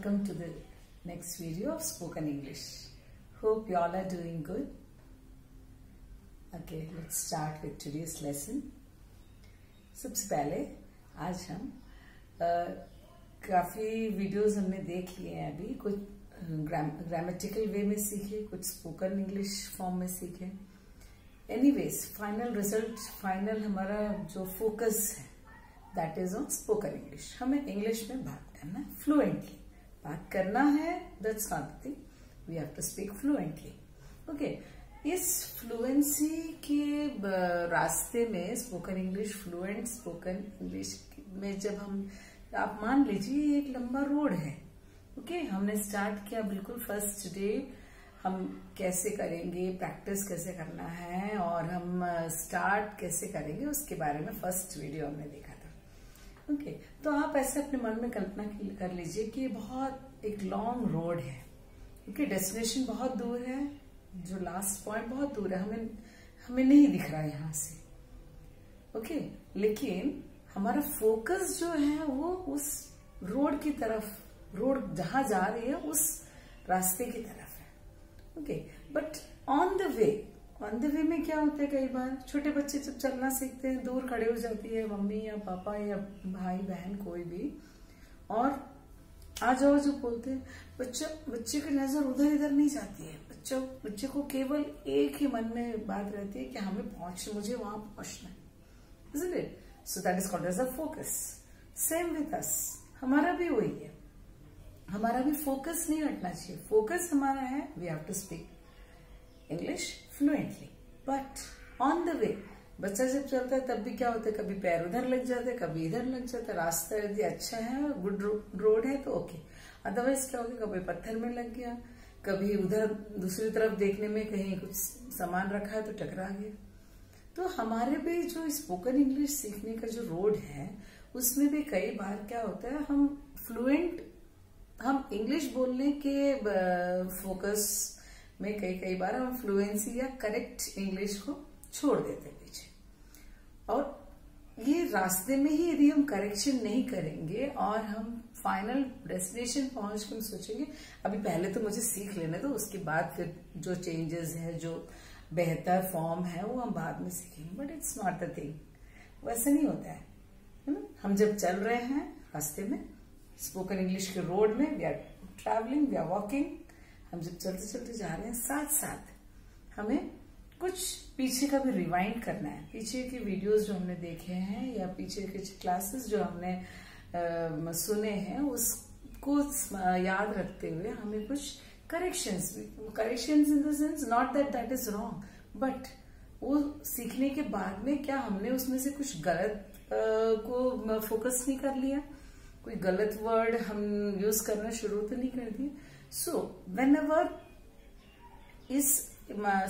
welcome to the next video of spoken English. Hope you all are doing good. Okay, let's start with today's lesson. सबसे पहले आज हम काफी videos हमने देख लिए हैं अभी, कुछ ग्रामेटिकल वे में सीखे, कुछ स्पोकन इंग्लिश फॉर्म में सीखे. एनीवेज फाइनल रिजल्ट, फाइनल हमारा जो फोकस है that is on spoken English. हमें इंग्लिश में बात करना है, फ्लुएंटली बात करना है. That's not the thing, we have to speak fluently. Okay, इस फ्लुएंसी के रास्ते में spoken English, fluent spoken English में जब हम, आप मान लीजिए एक लंबा रोड है. ओके, हमने स्टार्ट किया बिल्कुल फर्स्ट डे, हम कैसे करेंगे, प्रैक्टिस कैसे करना है और हम स्टार्ट कैसे करेंगे उसके बारे में फर्स्ट वीडियो हमने देखा था. ओके, तो आप ऐसे अपने मन में कल्पना कर लीजिए कि बहुत एक लॉन्ग रोड है. ओके, डेस्टिनेशन बहुत दूर है, जो लास्ट पॉइंट बहुत दूर है, हमें नहीं दिख रहा है यहां से. ओके, लेकिन हमारा फोकस जो है वो उस रोड की तरफ, रोड जहां जा रही है उस रास्ते की तरफ है. ओके, बट ऑन द वे में क्या होता है, कई बार छोटे बच्चे जब चलना सीखते हैं, दूर खड़े हो जाती है मम्मी या पापा या भाई बहन कोई भी, और आ जाओ जो बोलते हैं, बच्चे की नजर उधर इधर नहीं जाती है. बच्चे को केवल एक ही मन में बात रहती है कि मुझे वहां पहुंचना है. Isn't it? So that is called as a focus. Same with us. हमारा भी वही है, हमारा भी फोकस नहीं हटना चाहिए. फोकस हमारा है, we have to speak English fluently, but on the way बच्चा जब चलता है तब भी क्या होता है, कभी पैर उधर लग जाते हैं, कभी इधर लग जाता है. रास्ता यदि अच्छा है, गुड रोड है तो ओके, अदरवाइज क्या होगा, कभी पत्थर में लग गया, कभी उधर दूसरी तरफ देखने में कहीं कुछ सामान रखा है तो टकरा गया. तो हमारे भी जो स्पोकन इंग्लिश सीखने का जो रोड है उसमें भी कई बार क्या होता है, हम इंग्लिश बोलने के फोकस में कई बार हम फ्लुएंसी या करेक्ट इंग्लिश को छोड़ देते पीछे. और ये रास्ते में ही यदि हम करेक्शन नहीं करेंगे और हम फाइनल डेस्टिनेशन पहुंच कर सोचेंगे अभी पहले तो मुझे सीख लेने दो, उसके बाद फिर जो चेंजेस है, जो बेहतर फॉर्म है वो हम बाद में सीखेंगे. But it's not the thing, वैसे नहीं होता है ना. हम जब चल रहे हैं रास्ते में, स्पोकन इंग्लिश के रोड में, we are travelling, we are walking, हम जब चलते चलते जा रहे हैं, साथ साथ हमें कुछ पीछे का भी रिवाइंड करना है. पीछे के वीडियोस जो हमने देखे हैं या पीछे के क्लासेस जो हमने सुने हैं उसको याद रखते हुए हमें कुछ corrections in the sense not that is wrong, but वो सीखने के बाद में क्या हमने उसमें से कुछ गलत को फोकस नहीं कर लिया, कोई गलत वर्ड हम यूज करना शुरू तो नहीं कर दिए. सो व्हेनेवर इस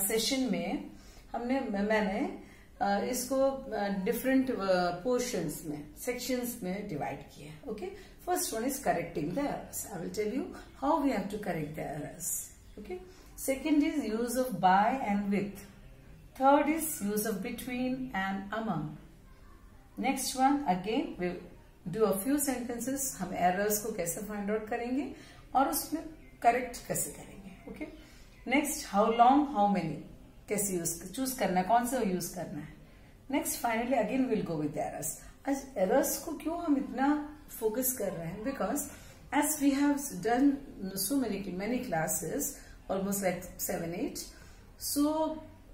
सेशन में मैंने इसको डिफरेंट पोर्शंस में, सेक्शंस में डिवाइड किया. Okay, first one is correcting the errors. I will tell you how we have to correct the errors. Okay. Second is use of by and with. Third is use of between and among. Next one again we'll do a few sentences. हम errors को कैसे find out करेंगे और उसमें correct कैसे करेंगे. Okay. Next how long, how many, कैसे choose करना है, कौन सा use करना है. Next finally again we'll go with the errors. आज errors को क्यों हम इतना फोकस कर रहे हैं, because as we have done so many classes, almost like 7-8, so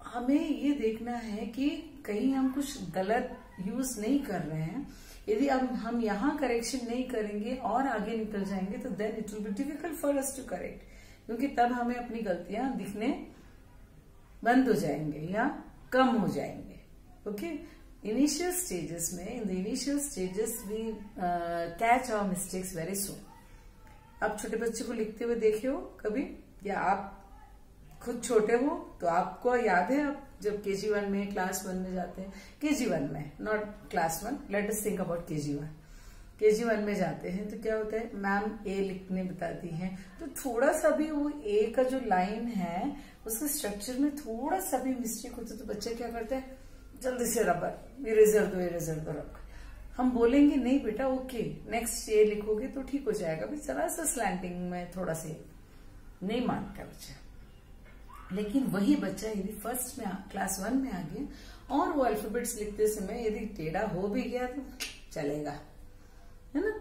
हमें ये देखना है कि कहीं हम कुछ गलत यूज नहीं कर रहे हैं. यदि अब हम यहाँ करेक्शन नहीं करेंगे और आगे निकल जाएंगे तो then it will be difficult for us to correct, क्योंकि तब हमें अपनी गलतियां दिखने बंद हो जाएंगे या कम हो जाएंगे. ओके, initial stages में, in the initial stages we catch our mistakes very soon. आप छोटे बच्चे को लिखते हुए देखे हो कभी, या आप खुद छोटे हो तो आपको याद है, आप जब KG1 में, क्लास 1 में जाते हैं, KG1 में, not class 1, let us think about KG1 में जाते हैं तो क्या होता है, मैम ए लिखने बताती हैं, तो थोड़ा सा भी वो ए का जो लाइन है उसके स्ट्रक्चर में थोड़ा सा भी मिस्टेक होता है तो बच्चे क्या करते हैं, जल्दी से रबर, इरेजर दो रख, हम बोलेंगे नहीं बेटा ओके नेक्स्ट ये लिखोगे तो ठीक हो जाएगा, भी जरा सा स्लैंटिंग में थोड़ा से नहीं मानता बच्चा। लेकिन वही बच्चा यदि फर्स्ट में क्लास 1 में आ गया और वो अल्फाबेट्स लिखते समय यदि टेढ़ा हो भी गया तो चलेगा, है ना,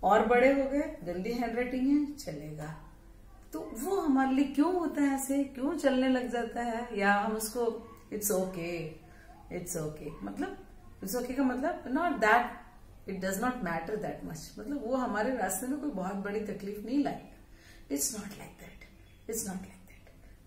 और बड़े हो गए गंदी हैंडराइटिंग है चलेगा। तो वो हमारे लिए क्यों होता है ऐसे, क्यों चलने लग जाता है, या हम उसको इट्स ओके मतलब इट्स ओके का मतलब not that it does not matter that much, मतलब वो हमारे रास्ते में कोई बहुत बड़ी तकलीफ नहीं लाएगा। It's not like that.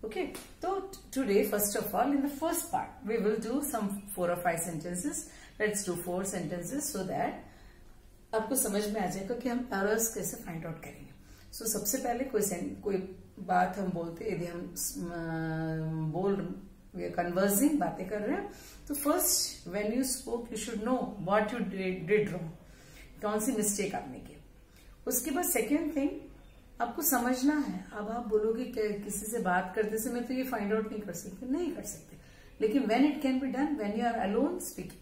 Okay, so today first of all in the first part we will do some 4 or 5 sentences. Let's do 4 sentences so that आपको समझ में आ जाएगा कि हम errors कैसे find out करेंगे। So सबसे पहले कोई बात हम बोलते, यदि हम we are conversing, बातें कर रहे हैं, तो first when you spoke you should know what you did wrong, कौन सी mistake आपने की। उसके बाद second thing आपको समझना है। अब आप बोलोगे कि किसी से बात करते समय तो ये फाइंड आउट नहीं कर सकते, लेकिन when it can be done, when you are alone speaking,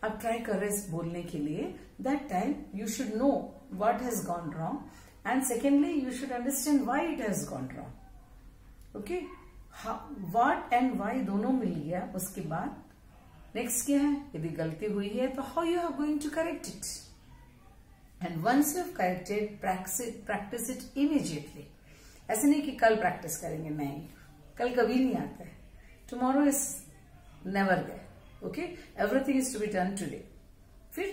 आप ट्राई कर रहे हैं बोलने के लिए, that time you should know what has gone wrong and secondly you should understand why it has gone wrong. Okay, what and why दोनों मिल गया। उसके बाद नेक्स्ट क्या है, यदि गलती हुई है तो how you are going to correct it, and once you have corrected, practice it immediately. ऐसे नहीं कि कल प्रैक्टिस करेंगे, नहीं, कल कभी नहीं आता है। Tomorrow is never there. Okay, everything is to be done today. फिर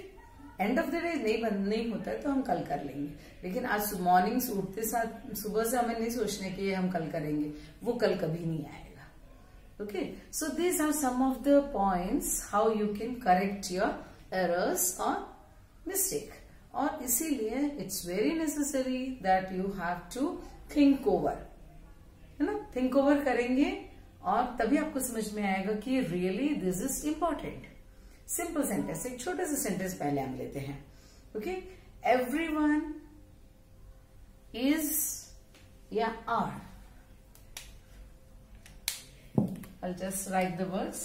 एंड ऑफ द डे नहीं होता है तो हम कल कर लेंगे, लेकिन आज मॉर्निंग उठते साथ सुबह से हमें नहीं सोचने की हम कल करेंगे, वो कल कभी नहीं आएगा। Okay, so these are some of the points how you can correct your errors or mistake. और इसीलिए it's very necessary that you have to think over, है ना, थिंक ओवर करेंगे और तभी आपको समझ में आएगा कि really this is important. Simple sentence, एक छोटा सा सेंटेंस पहले हम लेते हैं। ओके, एवरीवन इज या are, I'll just write the words.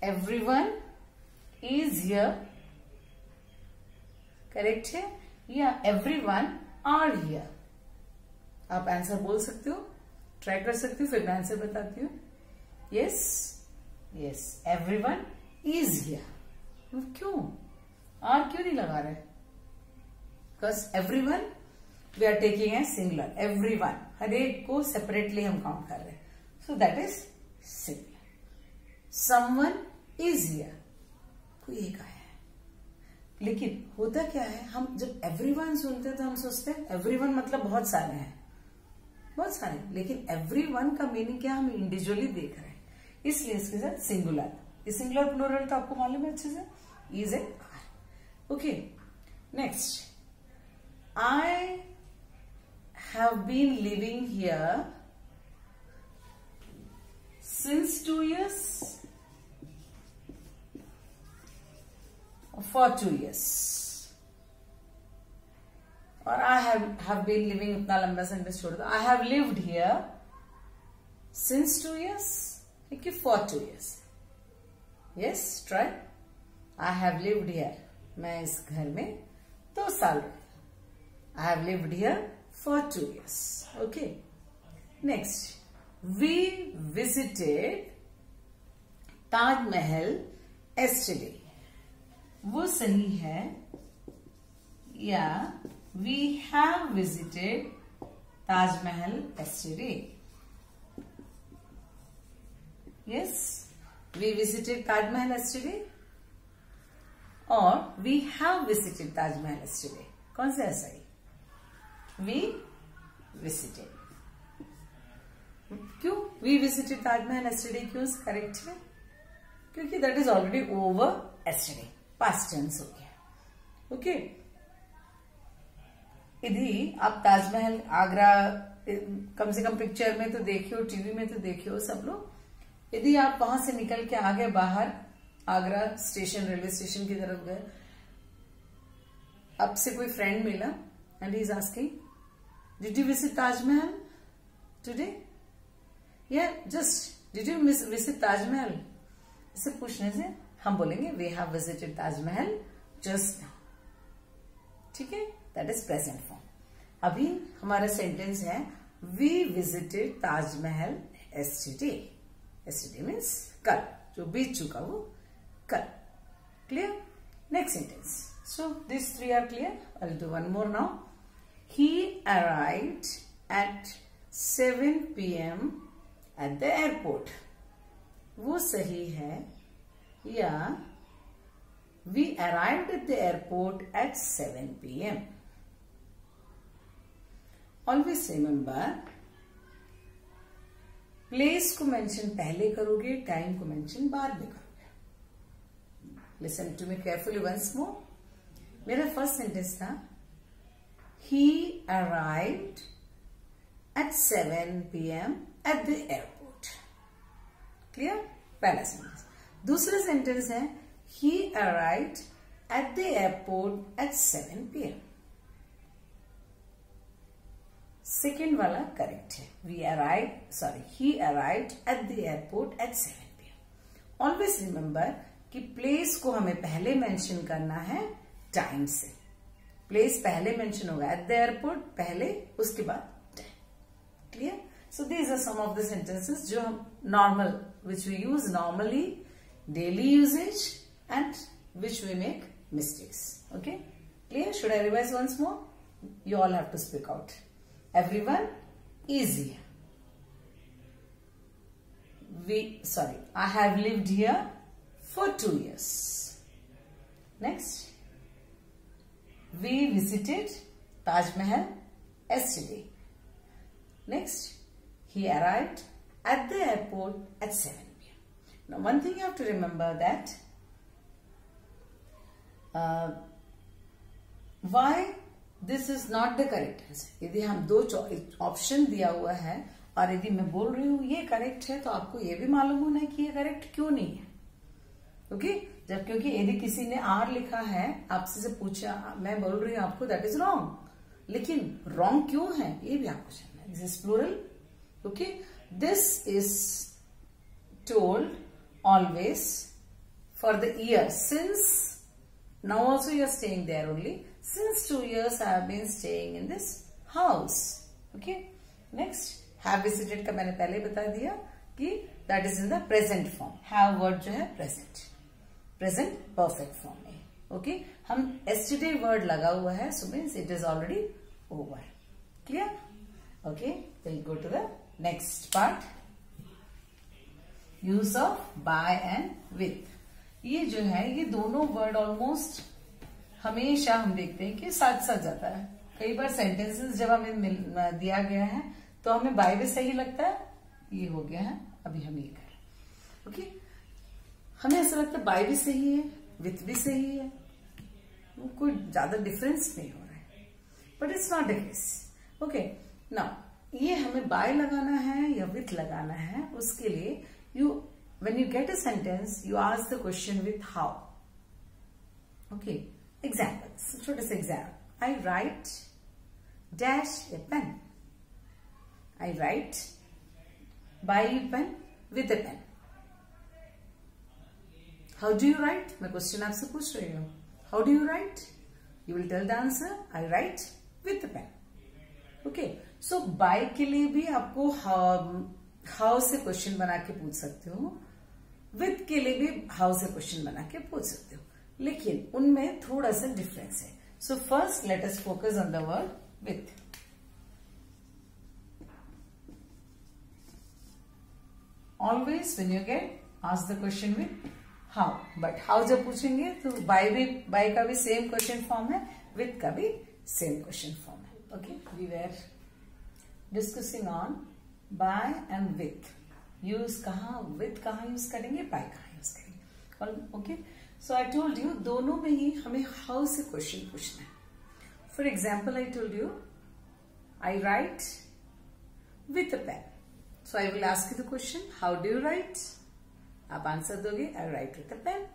Everyone is here, correct है, या everyone are here। आप आंसर बोल सकते हो, ट्राई कर सकते हो, फिर मैं आंसर बताती हूँ। Yes, everyone is here। क्यों आर क्यों नहीं लगा रहे, because everyone we are taking a singular, everyone, हर एक को सेपरेटली हम काउंट कर रहे हैं, so that is singular। someone is here, कोई एक आया है, लेकिन होता क्या है, हम जब एवरीवन सुनते हैं तो हम सोचते हैं एवरीवन मतलब बहुत सारे हैं, लेकिन एवरीवन का मीनिंग क्या, हम इंडिविजुअली देख रहे हैं, इसलिए इसके साथ सिंगुलर। ये सिंगुलर प्लूरल तो आपको मालूम है अच्छे से, is and are. Okay, next, I have been living here since 2 years, for 2 years, और I have been living, इतना लंबा सेंटेंस छोड़ दो, I have lived here since 2 years, ठीक है, for 2 years। Yes, try, I have lived here, मैं इस घर में 2 साल रही, I have lived here for 2 years। Okay, next, we visited Taj Mahal yesterday, वो सही है, या we have visited Taj Mahal yesterday। Yes, we visited Taj Mahal yesterday और we have visited Taj Mahal yesterday, कौन सा है सही, वी विजिटेड। क्यों वी विजिटेड ताजमहल yesterday, क्यों करेक्ट है, क्योंकि that is already over yesterday, past tense हो गया। ओके, यदि आप ताजमहल आगरा कम से कम पिक्चर में तो देखियो, टीवी में तो देखियो सब लोग, यदि आप वहां से निकल के आगे बाहर आगरा स्टेशन, रेलवे स्टेशन की तरफ गए, आपसे कोई फ्रेंड मिला and he is asking, did you visit Taj Mahal today, या just did you visit Taj Mahal, इसे पूछने से हम बोलेंगे we have visited Taj Mahal just now, ठीक है, दैट इज प्रेजेंट फॉर्म। अभी हमारा सेंटेंस है we visited Taj Mahal yesterday। yesterday means कल, जो बीत चुका वो कल। Clear? Next sentence. So this three are clear. I will do one more now. He arrived at 7 p.m. at the airport। वो सही है या we arrived at the airport at 7 p.m. Always remember, place को mention पहले करोगे, time को mention बाद में करोगे। Listen to me carefully once more. मेरा फर्स्ट सेंटेंस था He arrived at 7 p.m. at the airport। क्लियर? पहला सेंटेंस। दूसरा सेंटेंस है He arrived at the airport at 7 p.m. Second वाला करेक्ट है। He arrived at the airport at 7 p.m. Always remember कि प्लेस को हमें पहले मेंशन करना है टाइम से। प्लेस पहले मेंशन होगा, एट द एयरपोर्ट पहले, उसके बाद time. Clear? So these are some of the sentences जो हम normal, which we use normally, daily usages, and which we make mistakes. Okay, clear? Should I revise once more? You all have to speak out. Everyone, easy। I have lived here for 2 years। Next, we visited Taj Mahal yesterday। Next, he arrived at the airport at 7 p.m. Now, one thing you have to remember that why this is not the correct answer। यदि हम दो option दिया हुआ है और यदि मैं बोल रही हूं ये करेक्ट है, तो आपको ये भी मालूम होना है कि ये करेक्ट क्यों नहीं है। ओके, जब क्योंकि यदि किसी ने आर लिखा है, आपसे से पूछा, मैं बोल रही हूं आपको दैट इज रॉन्ग, लेकिन रॉन्ग क्यों है ये भी आपको जानना है। This is plural. Okay, this is told always for the year since, now also you are staying there only, since 2 years I have been staying in this house। Okay, next, have visited का मैंने पहले बता दिया कि that is in the present form. Have word जो है present perfect form में। Okay, हम yesterday वर्ड लगा हुआ है, so means it is already over. Clear? Okay, will go to the next part. Use of by and with. ये जो है, ये दोनों वर्ड ऑलमोस्ट हमेशा हम देखते हैं कि साथ साथ जाता है। कई बार सेंटेंसेस जब हमें दिया गया है तो हमें बाय भी सही लगता है, ये हो गया है, अभी हम ये करें। ओके, हमें ऐसा लगता है बाय भी सही है, विथ भी सही है, कोई ज्यादा डिफरेंस नहीं हो रहा है, but it's not the case. Okay, now ये हमें बाय लगाना है या विथ लगाना है, उसके लिए when you get a sentence you ask the question with how. Okay, examples, छोटे से example. I write dash a pen. I write by a pen with a pen. How do you write? मैं question आपसे पूछ रही हूँ, how do you write? You will tell the answer, I write with a pen. Okay, so by के लिए भी आपको how से क्वेश्चन बना के पूछ सकते हो, विथ के लिए भी हाउ से क्वेश्चन बना के पूछ सकते हो, लेकिन उनमें थोड़ा सा डिफरेंस है। So first let us focus on the word with. Always when you get ask the question with how, but how जब पूछेंगे तो बाय का भी सेम क्वेश्चन फॉर्म है, विथ का भी सेम क्वेश्चन फॉर्म है। Okay, we were discussing on by and with. Use कहाँ, विथ कहाँ यूज करेंगे, बाय कहाँ यूज करेंगे। Okay, so I told you दोनों में ही हमें हाउ से क्वेश्चन पूछना है। For example, I told you I write with a pen, so I will ask you the question how do you write. आप आंसर दोगे I write with a pen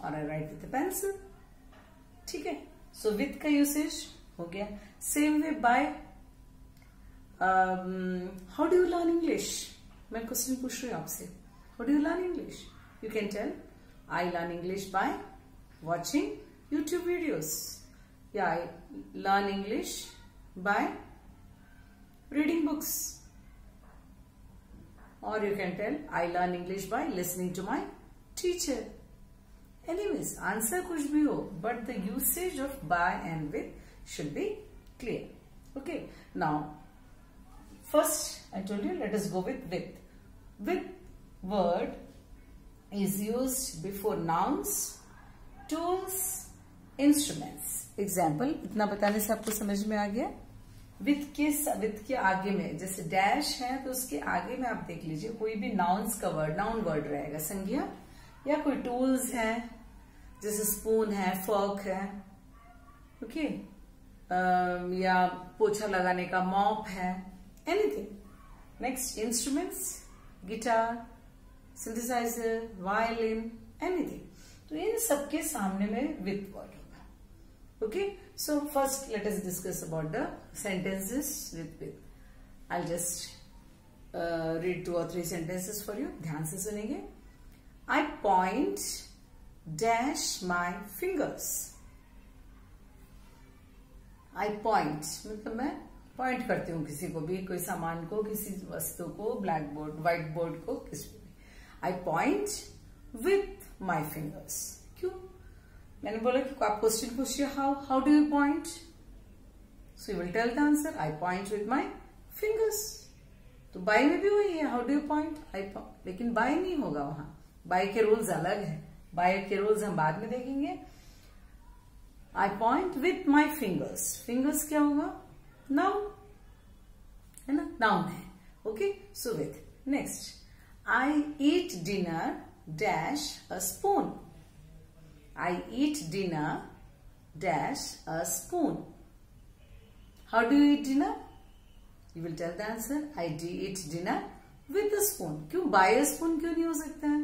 और I write with a pencil. ठीक है, so with का usage हो गया। Same way by, how do you learn English? मैं question पूछ रही हूँ आपसे, how do you learn English? You can tell, I learn English by watching YouTube videos. Yeah, I learn English by reading books. Or you can tell, I learn English by listening to my teacher. Anyways, answer कुछ भी हो, but the usage of by and with should be clear. Okay. Now, first I told you, let us go with with. With word is used before nouns, tools, instruments. Example, इतना बताने से आपको समझ में आ गया. with के आगे में जैसे डैश है तो उसके आगे में आप देख लीजिए कोई भी नाउन्स का वर्ड, नाउन वर्ड रहेगा, संज्ञा, या कोई टूल्स है जैसे स्पून है, फॉर्क है, ओके, या पोछा लगाने का मॉप है, anything. Next, instruments, guitar, synthesizer, violin, anything. तो इन सबके सामने में विथ वर्ड होगा. Okay, so first let us discuss about the sentences with. I'll just read 2 or 3 sentences for you. ध्यान से सुनेंगे. I point dash my fingers. I point मतलब मैं पॉइंट करती हूँ किसी को भी, कोई सामान को, किसी वस्तु को, ब्लैक बोर्ड, व्हाइट बोर्ड को, किसी को भी. I point with my fingers. क्यों? मैंने बोला कि आप क्वेश्चन पूछिए, how do you point, so you will tell the answer, I point with my fingers. तो बाय में भी वही है, हाउ डू यू पॉइंट, लेकिन बाय नहीं होगा वहां, बाय के रूल्स अलग है, बाय के रूल्स हम बाद में देखेंगे. आई point with my fingers. Fingers क्या होगा, नाउन है ना, नाउन है. Okay, so with. Next, I eat dinner dash a spoon. I eat dinner dash a spoon. How do you eat dinner? You will tell the answer. I eat dinner with a spoon. क्यों by a spoon क्यों नहीं हो सकता है?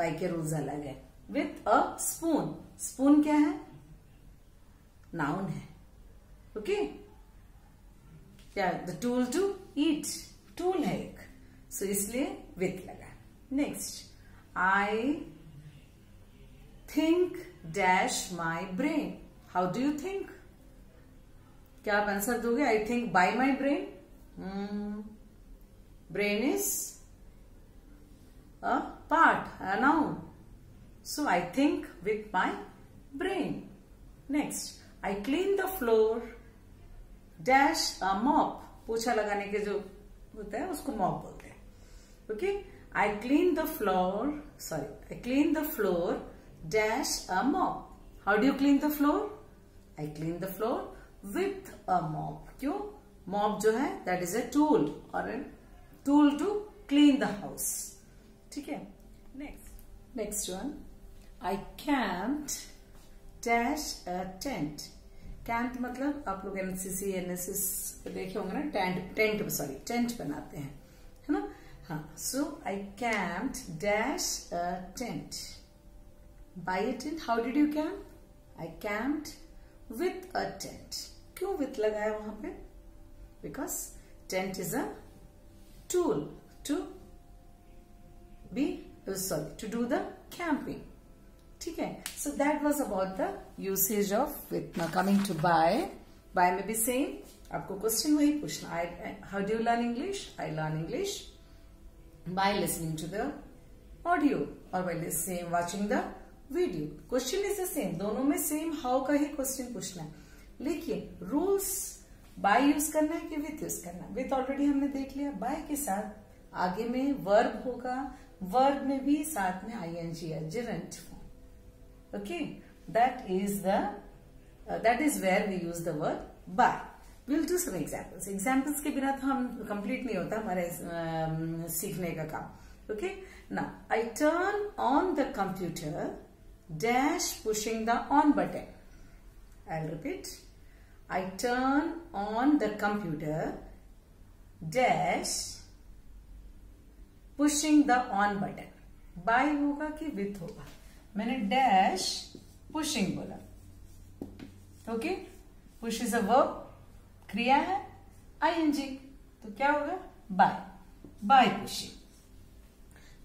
by के rules अलग है. With a spoon. Spoon क्या है? Noun है. Okay? क्या? The tool to eat. Tool है एक. So इसलिए with लगा. Next, I think dash my brain. How do you think? क्या आप आंसर दोगे? I think by my brain. Brain is a part, a noun. So I think with my brain. Next, I clean the floor dash a mop. पोछा लगाने के जो होता है उसको mop बोलते हैं. Okay? I clean the floor dash a mop. How do you clean the floor? I clean the floor with a mop. क्यों? Mop जो है that is a tool or a tool to clean the house. ठीक है? Next one. I camped dash a tent. Camp मतलब आप लोग NCC, NSS देखे होंगे ना, टेंट बनाते हैं, है ना? हाँ. So I camped dash a tent. By a tent. How did you camp? I camped with a tent. क्यों with लगाया वहां पे? Because tent is a tool to do the camping. ठीक है? So that was about the usage of with. Now coming to by. By में भी same. आपको question वही पूछना. How do you learn English? I learn English by listening to the audio or by watching the video. Question is the same, दोनों में same how का ही question पूछना है, लेकिन रूल्स बाय यूज करना है कि विथ यूज करना है. विथ ऑलरेडी हमने देख लिया. बाय के साथ आगे में वर्ब होगा, वर्ब में भी साथ में आईएनजी या gerund form. Okay, that is where we use the word by. Will do some examples. Examples के बिना तो हम कंप्लीट नहीं होता हमारे सीखने का काम. Okay, now I turn on the computer dash pushing the on button. I'll repeat. I turn on the computer dash pushing the on button. By होगा कि with होगा? मैंने dash pushing बोला. Okay? Push is a verb. क्रिया है ing. तो क्या होगा? By. By pushing.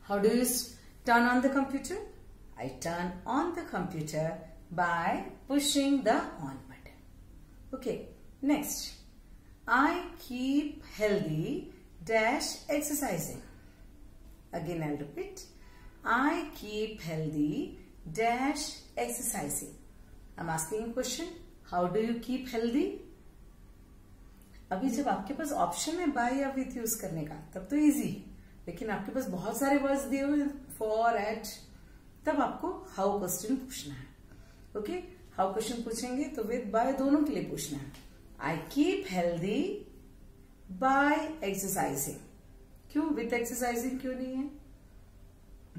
How do you turn on the computer? I turn on the computer by pushing the on button. Okay, next. I keep healthy dash exercising. Again, I'll repeat. I keep healthy dash exercising. I'm asking a question. How do you keep healthy? अभी जब आपके पास option है bye या with use करने का तब तो easy है, लेकिन आपके पास बहुत सारे वर्ड्स दिए हुए फॉर, एट, तब आपको हाउ क्वेश्चन पूछना है. ओके, हाउ क्वेश्चन पूछेंगे तो विथ बाय दोनों के लिए पूछना है. I keep healthy by exercising. क्यों विथ एक्सरसाइजिंग क्यों नहीं है?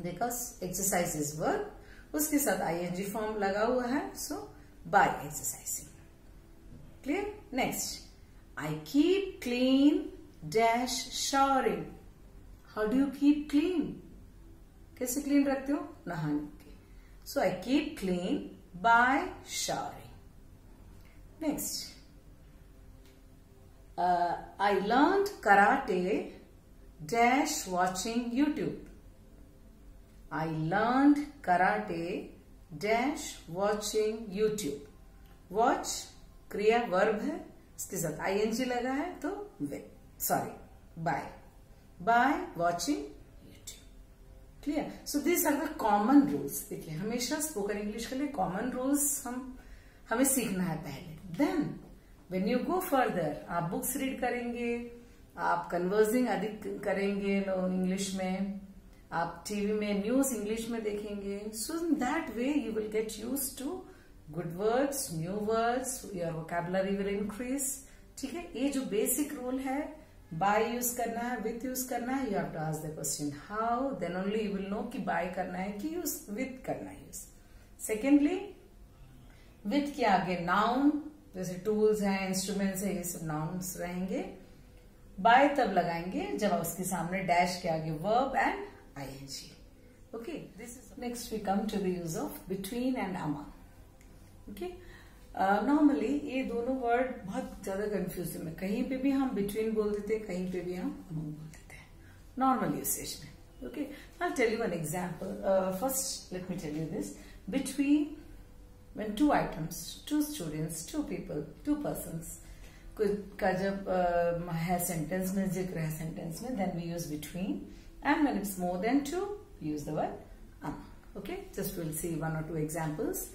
बिकॉज एक्सरसाइज इज वर्क, उसके साथ आईएनजी फॉर्म लगा हुआ है, so by exercising. Clear? Next. I keep clean dash showering. How do you keep clean? कैसे clean रखते हो? नहाने के. So I keep clean by showering. Next. I learned karate dash watching YouTube. I learned karate dash watching YouTube. Watch क्रिया verb है, इसके साथ ING लगा है तो by watching YouTube. Clear? So this are the common rules. देखिए, हमेशा spoken English के लिए कॉमन रूल्स हमें सीखना है पहले. Then when you go further, आप बुक्स रीड करेंगे, आप कन्वर्सिंग अधिक करेंगे इंग्लिश में, आप टीवी में न्यूज इंग्लिश में देखेंगे. So in that way you will get used to good words, new words, your vocabulary will increase. ठीक है, ये जो बेसिक रूल है, बाय यूज करना है, विथ यूज करना है. You have to ask the question how, then only you will know कि बाय करना है कि यूज विथ करना है यूज. सेकेंडली, विथ के आगे नाउन, जैसे टूल्स हैं, इंस्ट्रूमेंट्स है, ये सब नाउन्स रहेंगे. बाय तब लगाएंगे जब उसके सामने डैश के आगे verb and ING. Okay, this is. Next we come to the use of between and among. Okay, normally ये दोनों वर्ड बहुत ज्यादा कंफ्यूजिंग है. कहीं पे भी हम बिटवीन बोल देते हैं, कहीं पे भी हम अमंग बोल देते हैं नॉर्मल यूसेज में. Okay, I tell you an example. First let me tell you this. Between, when two items, two students, two people, two persons का जब है सेंटेंस में, जिक्र है सेंटेंस में, then we use between. And when it's more than two, use the word among. Okay, just will see one और two examples.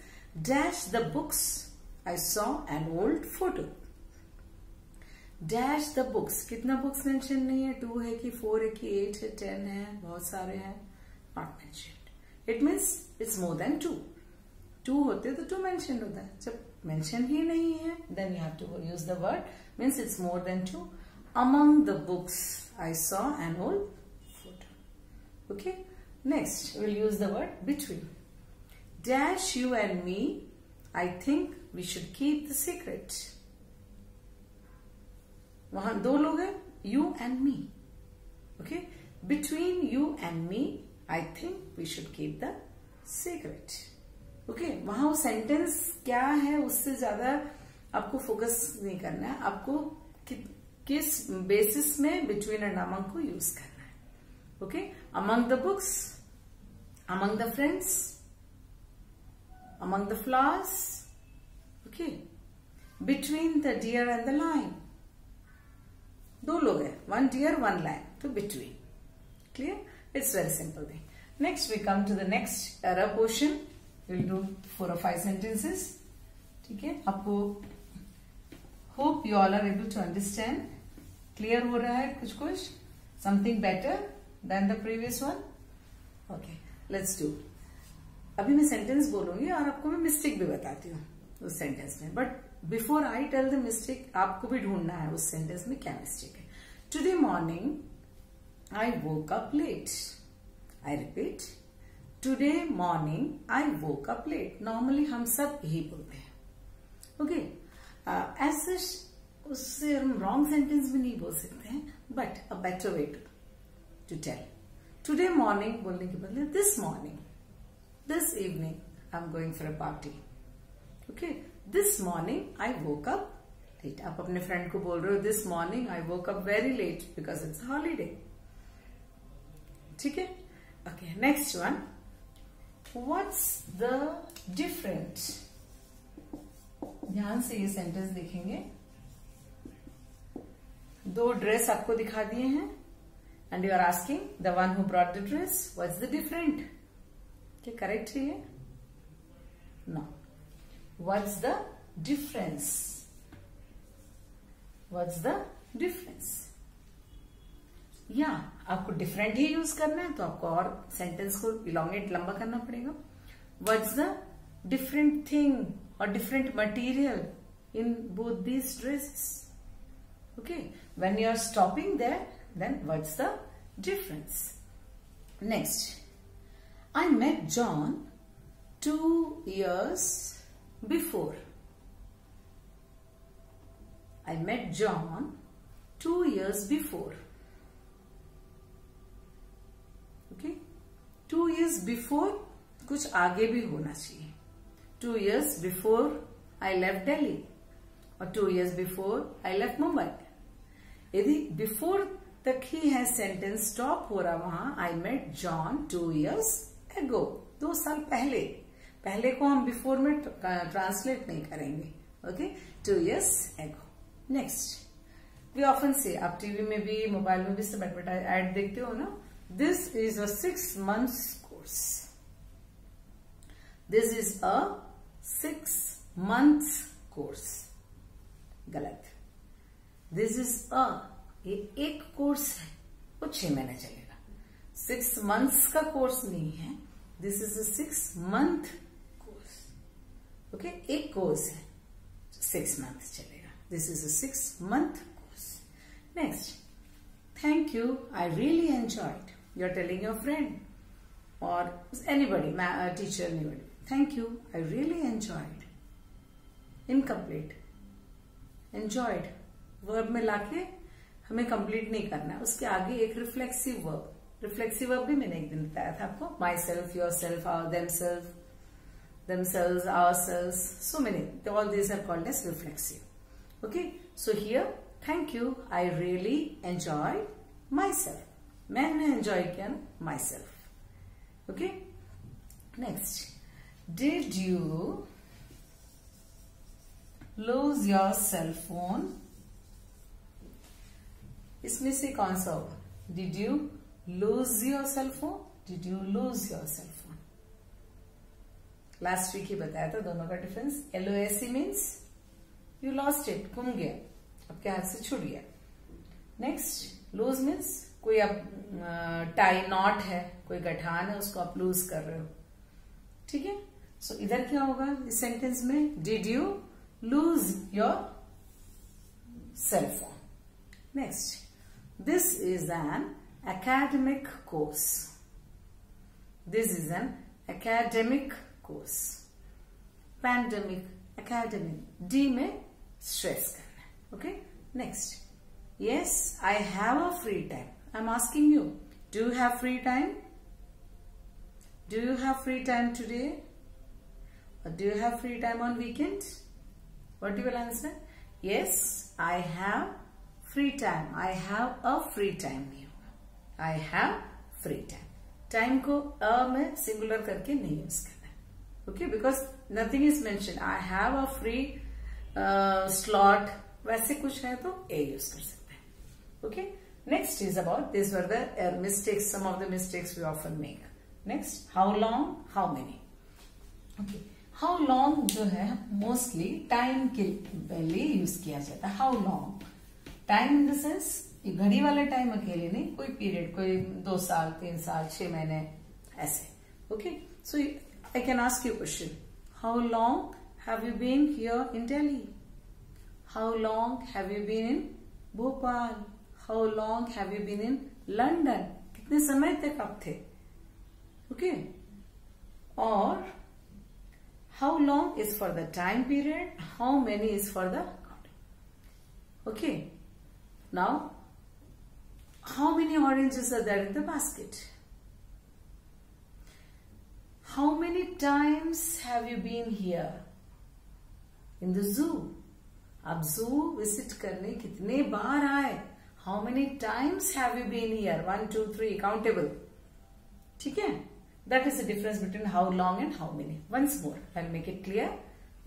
Dash the books. I saw an old photo. Dash the books. कितना books mention नहीं है? 2 है कि 4 है कि 8 है, 10 है, बहुत सारे हैं. Not mentioned. It means it's more than 2. 2 होते तो 2 mentioned होता है. जब mention ही नहीं है, then you have to use the word. Means it's more than 2. Among the books, I saw an old photo. Okay. Next, we'll use the word between. Dash you and me, I think we should keep the secret. वहां 2 लोग हैं, you and me. Okay, between you and me, I think we should keep the secret. Okay, वहां वो sentence क्या है उससे ज्यादा आपको फोकस नहीं करना है. आपको किस बेसिस में बिटवीन एंड अमंग को यूज करना है. Okay, among the books, among the friends, among the flowers. Okay, between the deer and the lion. 2 लोग हैं, 1 deer, 1 lion, तो between. Clear? It's very simple thing. Next we come to the next era portion. We'll do 4 or 5 sentences. ठीक है, आपको hope you all are able to understand. Clear हो रहा है कुछ something better than the previous one. Okay, let's do. अभी मैं sentence बोलूंगी और आपको मैं मिस्टेक भी बताती हूँ उस सेंटेंस में. But before I tell the mistake, आपको भी ढूंढना है उस सेंटेंस में क्या मिस्टेक है. Today morning I woke up late. I repeat, today morning I woke up late. Normally हम सब यही बोलते हैं. ओके, ऐसे उससे हम रॉन्ग सेंटेंस भी नहीं बोल सकते हैं, but a better way to tell. Today morning बोलने के बदले this morning, this evening I'm going for a party. Okay, this morning I woke up late. आप अपने फ्रेंड को बोल रहे हो this morning I woke up very late because it's a holiday. ठीक है. Okay, next one. What's the difference? ध्यान से ये सेंटेंस देखेंगे. दो ड्रेस आपको दिखा दिए हैं and you are asking the one who brought the dress what's the different. क्या करेक्ट है ये? No. What's the difference? What's the difference? या आपको डिफरेंट ही यूज करना है तो आपको और सेंटेंस को इलोंगेट लंबा करना पड़ेगा. What's the different thing or different material in both these dresses? Okay, when you are stopping there, then what's the difference? Next, I met John 2 years before. I met John 2 years before. Okay, 2 years before कुछ आगे भी होना चाहिए. 2 years before I left Delhi और 2 years before I left Mumbai. यदि before तक ही है sentence, stop हो रहा वहां. I met John 2 years ago. 2 साल पहले. पहले को हम before में ट्रांसलेट नहीं करेंगे. Okay, 2 years ago. Next, we often say, आप टीवी में भी मोबाइल में भी सब एड देखते हो ना. This is a 6 months course. This is a 6 months course. गलत. This is a, ये एक कोर्स है, वो 6 महीने चलेगा. 6 months का कोर्स नहीं है. This is a 6 month course. Okay, एक कोर्स है, 6 months चलेगा. This is a 6 month course. Next, thank you, I really enjoyed. You are telling your friend or anybody, teacher, anybody. Thank you, I really enjoyed. Incomplete. Enjoyed verb में लाके हमें complete नहीं करना है. उसके आगे एक रिफ्लेक्सिव वर्ब. रिफ्लेक्सिव वर्ब भी मैंने एक दिन बताया था आपको. My self, your self, themselves, ourselves, so many. All these are called as reflexive. Okay, so here, thank you, I really enjoyed myself. मैंने enjoy किया ना, myself. Okay, next. Did you lose your cell phone? इसमें से कौन सा होगा? Did you lose your cell phone? Did you lose your cell phone? Last week ही बताया था दोनों का difference. LOSE means you lost it, गुम गया, आपके हाथ से छूट गया. नेक्स्ट, लूज मीन्स कोई अब टाई नॉट है, कोई गठान है, उसको आप लूज कर रहे हो. ठीक है, सो इधर क्या होगा इस सेंटेंस में? Did you lose your cell phone. Next, this is an academic course. This is an academic course. Pandemic, academic. D में stress करना है. Okay. Next. Yes, I have a free time. I'm asking you, do you have free time? Do you have free time today? Or do you have free time on weekend? What you will answer? Yes, I have free time. I have a free time. I have free time. Time को a में singular करके नहीं use करना है. Okay, because nothing is mentioned. I have a free slot. वैसे कुछ है तो a यूज कर सकते हैं. Okay. Next is about, these were the mistakes, some of the mistakes we often make. Next, how long, how many. Okay. How long जो है mostly time के लिए यूज किया जाता है. How long. Time in the sense, ये घड़ी वाला टाइम अकेले नहीं, कोई पीरियड, कोई 2 साल, 3 साल, 6 महीने, ऐसे. Okay, so I can ask you question. How long have you been here in Delhi? How long have you been in Bhopal? How long have you been in London? कितने समय तक आप थे? ओके, और how long is for the time period, how many is for the. Okay, now how many oranges are there in the basket? How many times have you been here in the zoo? आप zoo visit करने कितने बार आए? How many times have you been here? 1, 2, 3, countable. ठीक है, that is the difference between how long and how many. Once more I make it clear,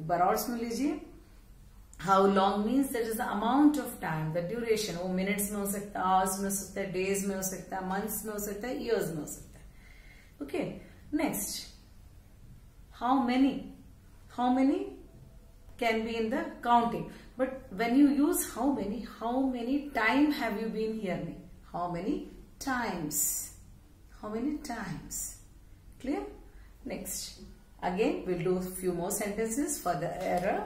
एक बार और सुन लीजिए. How long means that is the amount of time, the duration. वो minutes में हो सकता है, आवर्स में हो सकता है, डेज में हो सकता है, मंथ्स में हो सकता है, ईयर्स में हो सकता है. Okay, next how many can be in the counting, but when you use how many time have you been here? How many times? Clear? Next, again we'll do a few more sentences for the error.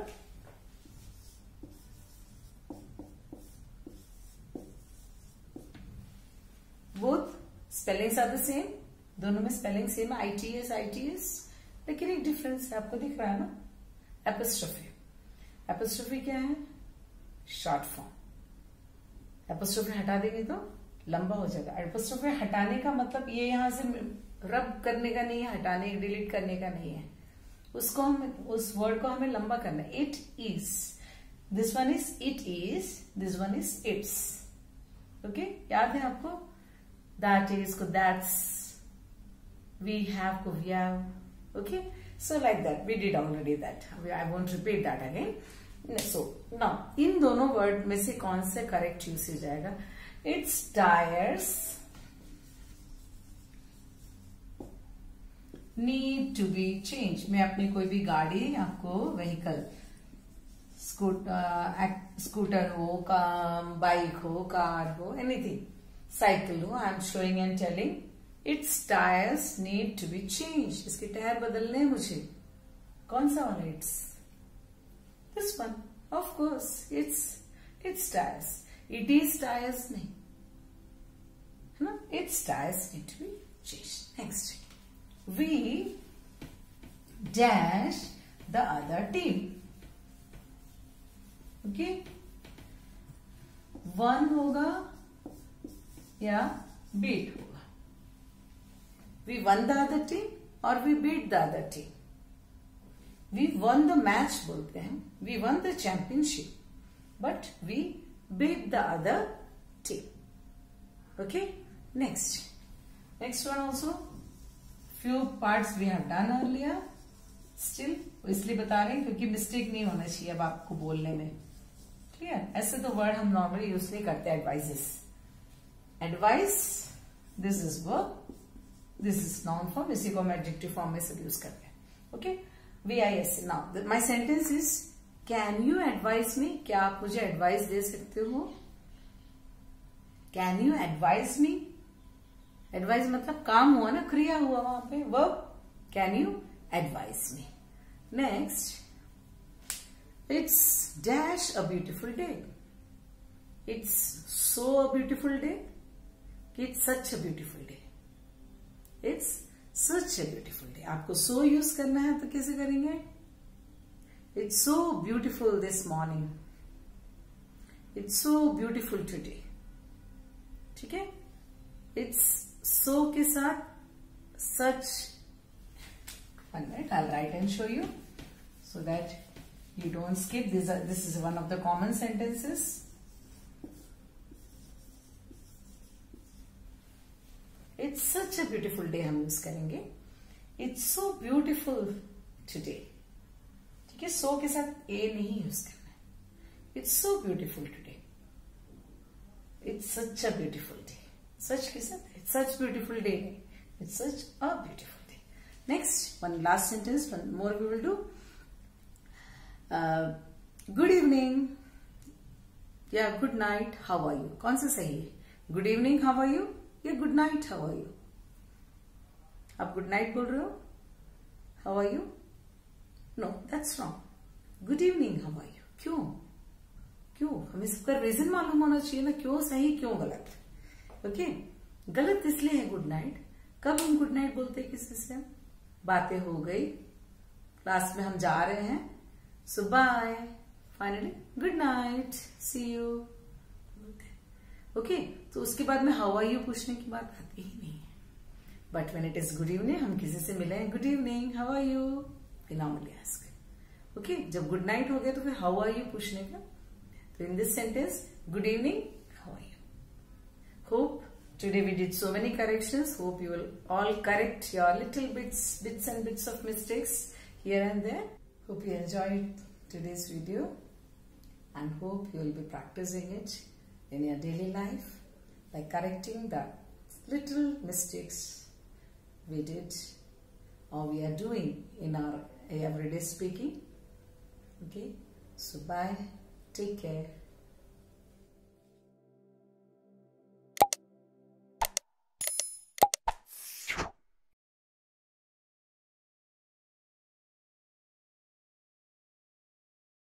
Both spellings are the same, दोनों में spelling same है, ITS, लेकिन एक difference है, आपको दिख रहा है ना. एपोस्ट्रोफी क्या है? Short form. एपोस्ट्रोफी हटा देंगे तो लंबा हो जाएगा. एपोस्ट्रोफी हटाने का मतलब ये यहां से रब करने का नहीं है, हटाने डिलीट करने का नहीं है. उसको हम उस वर्ड को हमें लंबा करना है. It is, this one is it is, this one is it's. Okay, याद है आपको? दैट इज को दैट्स, वी हैव को we have. Okay, so like that we did already that. I won't repeat that again. So now इन दोनों word में से कौन से करेक्ट यूसेज आएगा? Its tires need to be changed. मैं अपनी कोई भी गाड़ी, आपको व्हीकल, स्कूटर हो, बाइक हो, कार हो, एनीथिंग, साइकिल हो, I am showing and telling Its tires need to be changed. इसके टायर बदलने हैं मुझे. कौन सा वाला it's? This one. Of course. Its tires. It is tires नहीं, है ना? Its tires need to be changed. Next. We dash the other team. Okay. One होगा या beat होगा. We won the other team or we beat the other team. We won the match बोलते हैं. We won the championship, but we beat the other team. Okay. Next one also. Few parts we have done earlier. Still इसलिए बता रहे हैं क्योंकि mistake नहीं होना चाहिए अब आपको बोलने में. क्लियर? ऐसे तो वर्ड हम नॉर्मली यूज नहीं करते. Advice, this is verb, this is noun form. इसी को हम एडजेक्टिव फॉर्म में सब यूज करते हैं. Okay, VIS. Now my sentence is can you advise me? क्या आप मुझे एडवाइस दे सकते हो? Can you advise me? Advice मतलब काम हुआ ना, क्रिया हुआ वहां पे, verb. Can you advise me? Next, it's dash a beautiful day. It's so a beautiful day. It's such a beautiful day. It's such a beautiful day. आपको सो use करना है तो कैसे करेंगे? It's so beautiful this morning. It's so beautiful today. ठीक है. It's so के साथ सच. 1 minute, I'll write and show you so that you don't skip. This is one of the common sentences. It's such a beautiful day हम use करेंगे. It's so beautiful today. ठीक है, so के साथ ए नहीं use करना है. It's so beautiful today. It's such a beautiful day. Such के साथ it's such beautiful day. It's such a beautiful day. Next, one last sentence, one more we will do. Good evening. Yeah, good night. How are you? कौन सा सही है? Good evening. How are you? या good night. How are you? आप good night बोल रहे हो. How are you? No, that's wrong. Good evening. How are you? क्यों? हमें सबका रीजन मालूम होना चाहिए ना, क्यों सही क्यों गलत. ओके, गलत इसलिए है गुड नाइट. कब हम गुड नाइट बोलते हैं किसी से? बातें हो गई, क्लास में हम जा रहे हैं, so bye, finally good night, see you. Okay, तो उसके बाद में हाउ आर यू पूछने की बात आती ही नहीं है. But when it is good evening, हम किसी से मिले, good evening, how are you, we normally ask. Okay, जब गुड नाइट हो गया तो फिर हाउ आर यू पूछने का. तो in this sentence, good evening, how are you. Hope Today we did so many corrections. Hope you will all correct your little bits and bits of mistakes here and there. Hope you enjoyed today's video and hope you will be practicing it in your daily life, like correcting the little mistakes we did or we are doing in our everyday speaking. Okay, so bye, take care.